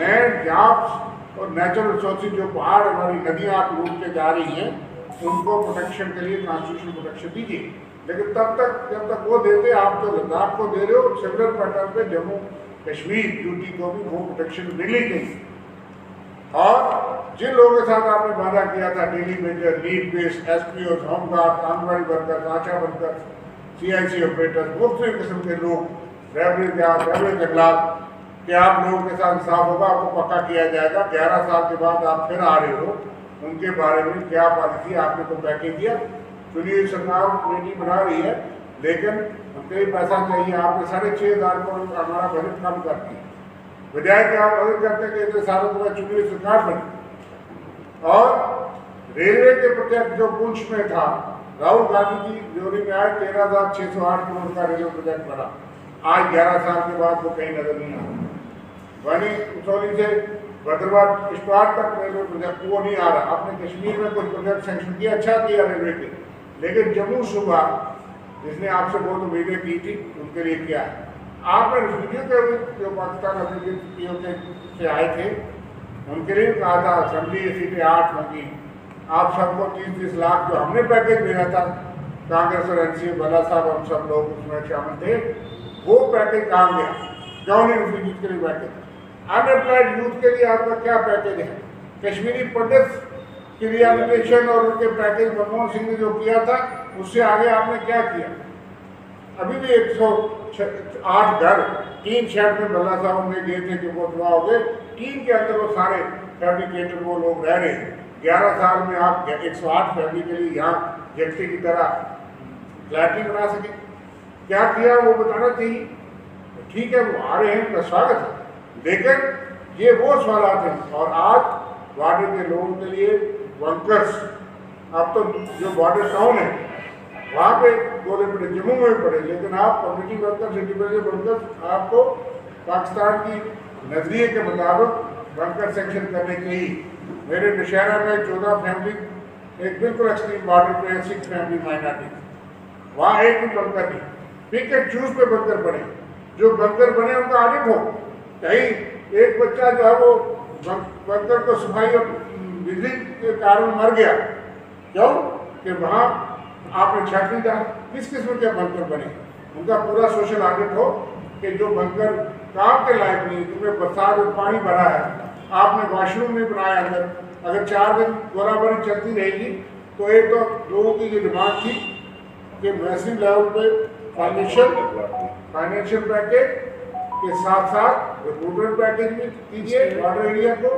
Land, jobs और natural resources, जो पहाड़, हमारी नदियाँ आप लूट के जा रही हैं, उनको प्रोटेक्शन के लिए कॉन्स्टिट्यूशनल प्रोटेक्शन दीजिए। लेकिन तब तक जब तक वो देते, आप तो लद्दाख को दे रहे हो, सिमिलर पैटर्न पे जम्मू कश्मीर यूटी को भी वो प्रोटेक्शन मिलनी चाहिए। और जिन लोगों के साथ आपने वादा किया था, daily major, need based, SPO, home guard, anganwadi worker, ASHA worker, CIC operator, मुख्तलिफ किस्म के लोग, रेवरे जंगलात, कि आप लोगों के साथ इंसाफ होगा, आपको पक्का किया जाएगा। 11 साल के बाद आप फिर आ रहे हो, उनके बारे में क्या पॉलिसी आपने तो पैकेज दिया। चुनिए सरकार कमेटी बना रही है, लेकिन हमको पैसा चाहिए। आपने 6,500 करोड़ हमारा बजट कम कर दिया, बजाय कि आप बजट करते कि इतने सालों के बाद चुनी सरकार बनी। और रेलवे के प्रोजेक्ट जो पुंछ में था, राहुल गांधी की जोड़ी में आए 13,608 करोड़ का रेलवे प्रोजेक्ट बना। आज 11 साल के बाद वो कहीं नजर नहीं आ रहा। बनी उसौली से भद्रवाह स्टार्ट तक रेलवे प्रोजेक्ट वो नहीं आ रहा। आपने कश्मीर में कुछ प्रोजेक्ट सेंक्शन किया, अच्छा किया रेलवे के, लेकिन जम्मू सूबा जिसने आपसे बहुत उम्मीदें की थी, उनके लिए क्या है? आपने रिफ्यूजियों के जो पाकिस्तान रिफ्यूजियों से आए थे, उनके लिए कहा था असेंबली सीटें 8 होंगी। आप सबको 30-30 लाख जो हमने पैकेज भेजा था, कांग्रेस और एनसीए, भला साहब हम सब लोग उसमें शामिल थे, वो पैकेज कहाँ गया? क्यों नहीं रिफ्यूजीज के लिए पैकेज? अनएम्प्लॉयड यूथ के लिए आपका क्या पैकेज है? कश्मीरी पंडित की रिहेबिलिटेशन और उनके पैकेज मनमोहन सिंह ने जो किया था, उससे आगे आपने क्या किया? अभी भी 108 घर टीन शेड में भल्ला साहब में गए थे कि वो दुआ हो गए, टीन के अंदर वो सारे फैब्रिकेटर वो लोग रह रहे हैं। 11 साल में आप 108 फैमिली के लिए यहाँ जेक्सी की तरह फ्लैट नहीं बना सके? क्या किया वो बताना चाहिए। ठीक है, वो आ रहे हैं, उनका स्वागत है, लेकिन ये वो सवाल हैं। और आज बॉर्डर के लोगों के लिए वर्कर्स, अब तो जो बॉर्डर टाउन है वहाँ पे गोले पड़े, जम्मू में भी पड़े, लेकिन आप कम्युनिटी वर्कर्स, इंडिविजुअल वर्कर्स, आपको पाकिस्तान की नजरिए के मुताबिक वर्कर सेक्शन करने चाहिए। मेरे नौशहरा में 14 फैमिली, एक बिल्कुल एक्सट्रीम बॉर्डर पे 6 फैमिली माइनॉरिटी, वहाँ एक भी वर्कर नहीं। पिक एंड चूज पे वर्कर बने, जो वर्कर बने उनका ऑडिट हो। कहीं एक बच्चा जो है वो वर्कर को सफाई और बिजली के कारण मर गया, क्यों? कि वहाँ आपने छाट नहीं डाला। किस किस्म के वर्कर बने? उनका पूरा सोशल ऑडिट हो कि जो वर्कर काम के लायक नहीं, जिनमें बरसात में पानी भरा है, आपने वॉशरूम नहीं बनाया अंदर, अगर 4 दिन गोलाबारी चलती रहेगी तो एक तो लोगों की जो डिमांड थी कि मैसिव लेवल पे फाइनेंशियल पैकेज के साथ साथ रिक्रूटमेंट पैकेज भी कीजिए बॉर्डर एरिया को,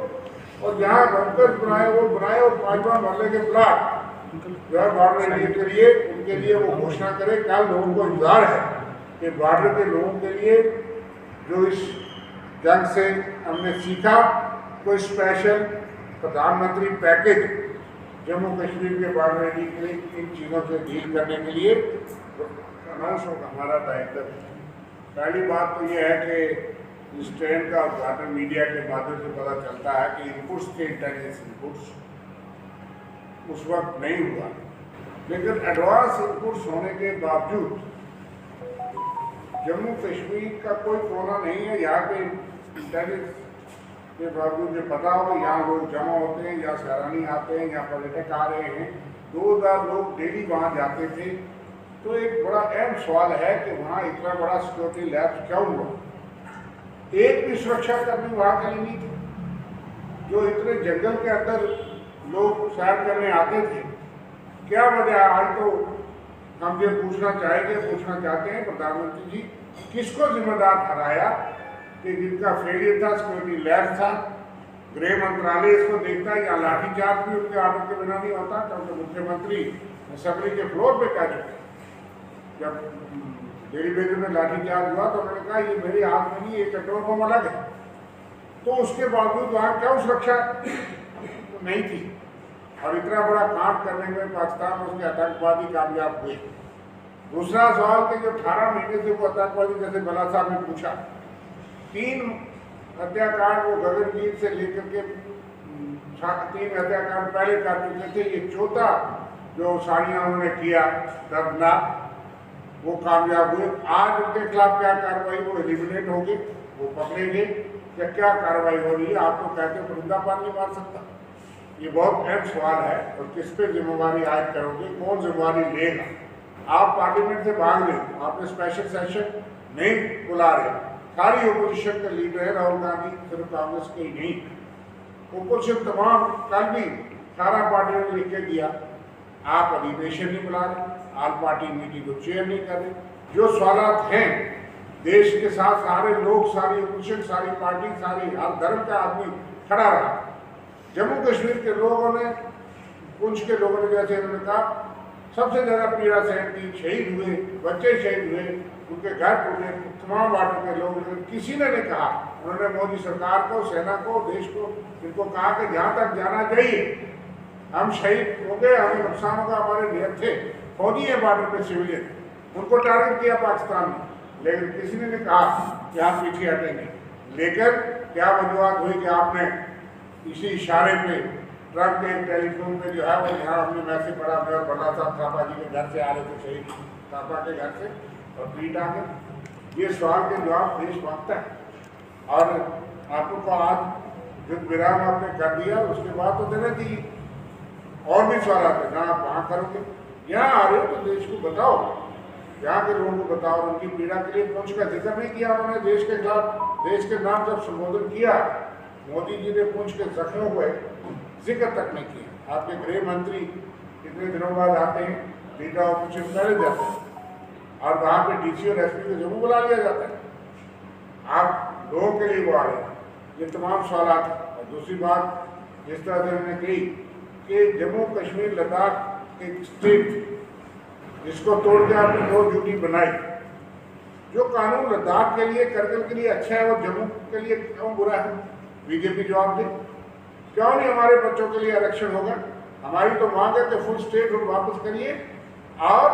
और जहाँ वर्कर्स बनाए वो बनाए, और 5 मरले के प्लाट जो है बॉर्डर एरिया के लिए, उनके लिए वो घोषणा करे। कल लोगों को इंतजार है कि बॉर्डर के लोगों के लिए जो इस जंग से हमने सीखा, कोई स्पेशल प्रधानमंत्री पैकेज जम्मू कश्मीर के बॉर्डर एरिया के लिए, इन चीज़ों से डील करने के लिए अनाउंस होगा हमारा दायित्व। पहली बात तो ये है कि इस ट्रेन का उद्घाटन मीडिया के माध्यम से पता चलता है कि इनपुट्स के इंटेलिजेंस इनपुट्स उस वक्त नहीं हुआ, लेकिन एडवांस इनपुट्स होने के बावजूद जम्मू कश्मीर का कोई कोना नहीं है यहाँ पे इंटेलिजेंस के बावजूद ये पता हो यहाँ लोग जमा होते हैं, यहाँ सैलानी आते हैं, यहाँ पर्यटक आ रहे हैं, 2000 लोग डेली वहाँ जाते थे। तो एक बड़ा अहम सवाल है कि वहाँ इतना बड़ा सिक्योरिटी लैप्स क्यों हुआ? एक भी सुरक्षा कर्मी वहाँ के लिए नहीं थे। जो इतने जंगल के अंदर लोग सैर करने आते थे, क्या वजह? आज तो हम ये पूछना चाहते हैं प्रधानमंत्री जी, किसको जिम्मेदार ठहराया कि जिनका फेलियर था, सिक्योरिटी लैब था, गृह मंत्रालय इसको देखता है, या लाठीचार्ज भी उनके आर्डर के बिना नहीं होता? क्योंकि मुख्यमंत्री असेंबली के फ्लोर पे कह चुके, जब डेली बेजर में लाठीचार्ज हुआ तो उन्होंने कहा ये मेरे हाथ में नहीं, ये कंट्रोल रूम अलग है। तो उसके बावजूद वहाँ क्यों सुरक्षा नहीं थी? और इतना बड़ा कांड करने में पाकिस्तान और उसके आतंकवादी कामयाब हुए। दूसरा सवाल कि जो 18 महीने से वो आतंकवादी, जैसे भला साहब ने पूछा, 3 हत्याकांड वो गगनदीप से लेकर के 3 हत्याकांड पहले कर चुके थे, ये चौथा जो साड़ियाँ उन्होंने किया दर्दनाक, वो कामयाब हुए। आज उनके खिलाफ क्या कार्रवाई? वो एलिमिनेट हो गए, वो पकड़े गए, या क्या कार्रवाई हो रही है? आप तो कहते हो परिंदा पार नहीं मार सकता। ये बहुत अहम सवाल है और किस पे जिम्मेवारी आयद करोगे, कौन जिम्मेवारी लेगा? आप पार्लियामेंट से भाग रहे हो, आपने स्पेशल सेशन नहीं बुला रहे। सारी ओपोजिशन का लीडर है राहुल गांधी, सिर्फ कांग्रेस के ही नहीं, ओपोजिशन तमाम कल भी सारा पार्टियों ने लिख के दिया। आप अधिवेशन नहीं बुला रहे, ऑल पार्टी मीटिंग को चेयर नहीं कर रहे। जो सवाल हैं देश के साथ, सारे लोग, सारी ओपोजिशन, सारी पार्टी, सारी हर धर्म का आदमी खड़ा रहा। जम्मू कश्मीर के लोगों ने, पुंछ के लोगों ने, जैसे उन्होंने कहा, सबसे ज़्यादा पीड़ा सहन की, शहीद हुए, बच्चे शहीद हुए, उनके घर टूटे, तमाम बॉर्डर के लोग। किसी ने नहीं कहा, उन्होंने मोदी सरकार को, सेना को, देश को, इनको कहा कि जहाँ तक जाना चाहिए हम शहीद हो गए, हमें नुकसान होगा, हमारे नियत थे, फौजी है बॉर्डर पे सिविलियन, उनको टारगेट किया पाकिस्तान ने, लेकिन किसी ने नहीं कहा कि आप पीछे हटेंगे। लेकिन क्या वजूहत हुई कि आपने इसी इशारे पे ट्रंप के टेलीफोन पे जो है वो, यहाँ हमने मैसेज पढ़ा, मेयर बल्ला साहब थापा जी के घर से आ रहे थे, शहीद थापा के घर से, और ट्वीट आ गए। ये सवाल के जवाब देश मांगता है और आपको आज युद्ध विराम आपने कर दिया, उसके बाद तो देना चाहिए। और भी सवाल आते हैं ना, आप वहाँ करोगे, यहाँ आ रहे हो तो देश को बताओ, यहाँ के लोगों को बताओ। उनकी पीड़ा के लिए पुंछ का जिक्र नहीं किया उन्होंने, देश के खिलाफ, देश के नाम जब संबोधन किया मोदी जी ने, पुंछ के जख्मों को जिक्र तक नहीं किया। आपके गृह मंत्री कितने दिनों बाद आते हैं, लीडर ऑपोजिशन पहले जाते हैं, और वहाँ पे डीसी और एसपी को जम्मू बुला लिया जाता है। आप लोगों के लिए वो आ रहे हैं, ये तमाम सवाल। और दूसरी बात, जिस तरह से मैंने कही कि जम्मू कश्मीर लद्दाख एक स्टेट जिसको तोड़ के आपने दो ड्यूटी बनाई, जो कानून लद्दाख के लिए, करगिल के लिए अच्छा है, वो जम्मू के लिए क्यों बुरा है? बीजेपी जवाब दे, क्यों नहीं हमारे बच्चों के लिए आरक्षण होगा? हमारी तो मांग है कि फुल स्टेट रूल वापस करिए और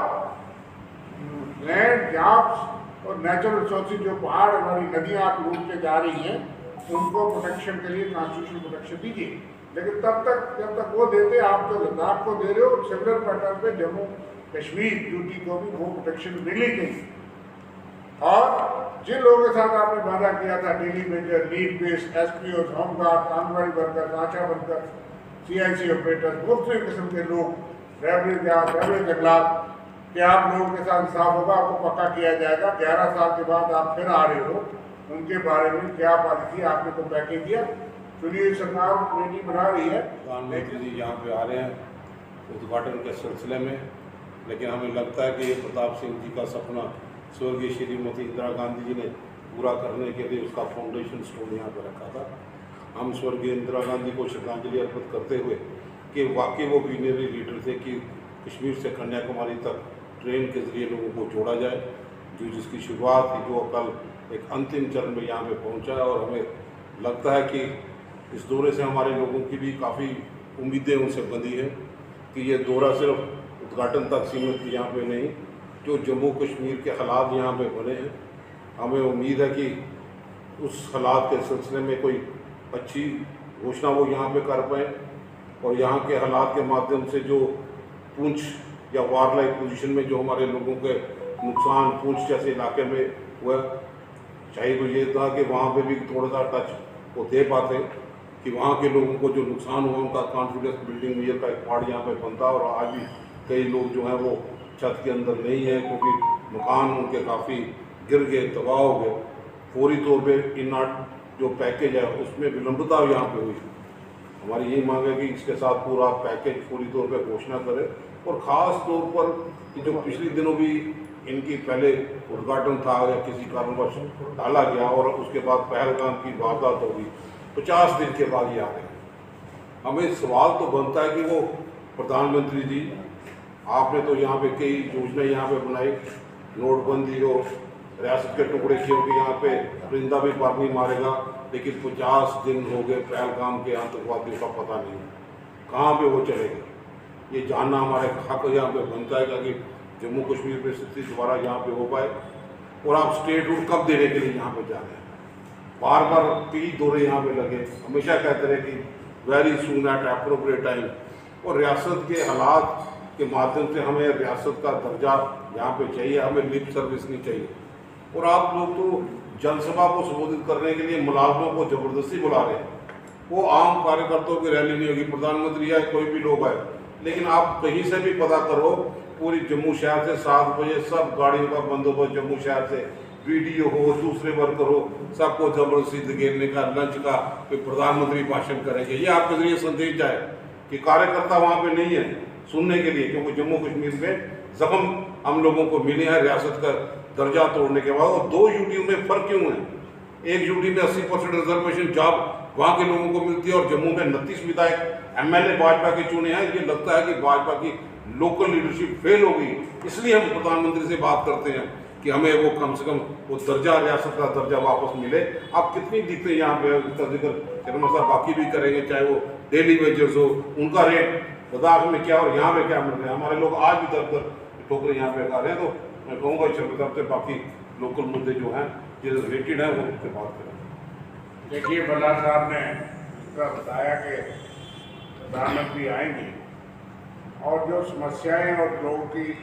लैंड, जॉब्स और नेचुरल रिसोर्सेज, जो पहाड़, हमारी नदियाँ आप लूट के जा रही हैं, उनको प्रोटेक्शन के लिए कॉन्स्टिट्यूशनल प्रोटेक्शन दीजिए। लेकिन तब तक, जब तक वो देते, आप तो लद्दाख को दे रहे हो, सिमिलर पैटर्न पे जम्मू कश्मीर ड्यूटी को भी वो प्रोटेक्शन मिलनी चाहिए। और जिन लोगों के साथ आपने वादा किया था, daily major, need based, SPO, home guard, anganwadi workers, ASHA workers, CIC operators, मुख्तलिफ किस्म के लोग, रेलवे जंगलात, कि आप लोगों के साथ इंसाफ होगा, आपको पक्का किया जाएगा। 11 साल के बाद आप फिर आ रहे हो, उनके बारे में क्या पॉलिसी आपने को पैकेज दिया? चुनिए, सरकार कमेटी बना रही है, प्रधानमंत्री जी यहाँ पे आ रहे हैं उद्घाटन के सिलसिले में, लेकिन हमें लगता है कि ये प्रताप सिंह जी का सपना स्वर्गीय श्रीमती इंदिरा गांधी जी ने पूरा करने के लिए उसका फाउंडेशन स्टोन यहाँ पर रखा था। हम स्वर्गीय इंदिरा गांधी को श्रद्धांजलि अर्पित करते हुए कि वाकई वो विजनरी लीडर थे कि कश्मीर से कन्याकुमारी तक ट्रेन के ज़रिए लोगों को जोड़ा जाए, जो जिसकी शुरुआत थी, जो कल एक अंतिम चरण में यहाँ पे पहुँचा है। और हमें लगता है कि इस दौरे से हमारे लोगों की भी काफ़ी उम्मीदें उनसे बंधी हैं कि ये दौरा सिर्फ उद्घाटन तक सीमित यहाँ पे नहीं, जो जम्मू कश्मीर के हालात यहाँ पे बने हैं, हमें उम्मीद है कि उस हालात के सिलसिले में कोई अच्छी घोषणा वो यहाँ पे कर पाएँ और यहाँ के हालात के माध्यम से जो पुंछ या वार लाइक पोजीशन में जो हमारे लोगों के नुकसान पुंछ जैसे इलाके में हुआ, चाहिए तो ये था कि वहाँ पे भी थोड़ा सा टच वो दे पाते कि वहाँ के लोगों को जो नुकसान हुआ उनका कॉन्फिडेंस बिल्डिंग मीडिया का एक पार्ट यहाँ पे बनता। और आज भी कई लोग जो हैं वो छत के अंदर नहीं है क्योंकि मकान उनके काफ़ी गिर गए, तबाह हो गए। फौरी तौर पे इन जो पैकेज है उसमें विलंबता यहाँ पे हुई। हमारी यही मांग है कि इसके साथ पूरा पैकेज फौरी तौर पे घोषणा करें और ख़ास तौर पर कि जो पिछले दिनों भी इनकी पहले उद्घाटन था या किसी कारणवश डाला गया और उसके बाद पहलगाम की वारदात होगी, 50 दिन के बाद ये आ रहे हैं। हमें सवाल तो बनता है कि वो प्रधानमंत्री जी, आपने तो यहाँ पे कई योजनाएं यहाँ पे बनाई, नोटबंदी और रियासत के टुकड़े किए कि यहाँ पे परिंदा भी पार नहीं मारेगा, लेकिन 50 दिन हो गए पहलगाम के आतंकवादियों का पता नहीं कहाँ पे वो चलेगा। ये जानना हमारे हक यहाँ पे बनता है कि जम्मू कश्मीर में स्थिति दोबारा यहाँ पे हो पाए। और आप स्टेट रूल कब देने के लिए यहाँ पे जा रहे हैं? बार बार कई दौरे यहाँ पे लगे, हमेशा कहते रहे कि very soon eight appropriate time. और रियासत के हालात के माध्यम से हमें रियासत का दर्जा यहाँ पे चाहिए, हमें लिप सर्विस नहीं चाहिए। और आप लोग तो जनसभा को संबोधित करने के लिए मुलाजमों को जबरदस्ती बुला रहे हैं। वो आम कार्यकर्ताओं की रैली नहीं होगी, प्रधानमंत्री या कोई भी लोग आए, लेकिन आप कहीं से भी पता करो, पूरी जम्मू शहर से 7 बजे सब गाड़ियों का बंदोबस्त, जम्मू शहर से वीडियो हो, दूसरे वर्कर हो, सबको जबरदस्ती धकेलने का, लंच का, कोई प्रधानमंत्री भाषण करेंगे। ये आपके जरिए संदेश जाए कि कार्यकर्ता वहाँ पे नहीं है सुनने के लिए, क्योंकि जम्मू कश्मीर में जख्म हम लोगों को मिले हैं रियासत का दर्जा तोड़ने के बाद। और 2 यूटी में फ़र्क क्यों है? एक यूटी में 80% रिजर्वेशन जॉब वहाँ के लोगों को मिलती है और जम्मू में 29 विधायक MLA भाजपा के चुने हैं। ये लगता है कि भाजपा की लोकल लीडरशिप फेल हो गई, इसलिए हम प्रधानमंत्री से बात करते हैं कि हमें वो कम से कम वो दर्जा, रियासत का दर्जा वापस मिले। आप कितनी दिखते हैं यहाँ पे, उसका जिक्र शर्मा साहब बाकी भी करेंगे, चाहे वो डेली वेजेस हो, उनका रेट लद्दाख में क्या और यहाँ पे क्या मिल रहे हैं। हमारे लोग आज भी दर ठोकरे यहाँ पे खा रहे हैं। तो मैं कहूँगा शर्मा साहब से बाकी लोकल मुद्दे जो हैं जो रिलेटेड है वो उससे बात करें। देखिए, बल्ला साहब ने बताया कि प्रधानमंत्री आएंगे और जो समस्याएं और लोगों की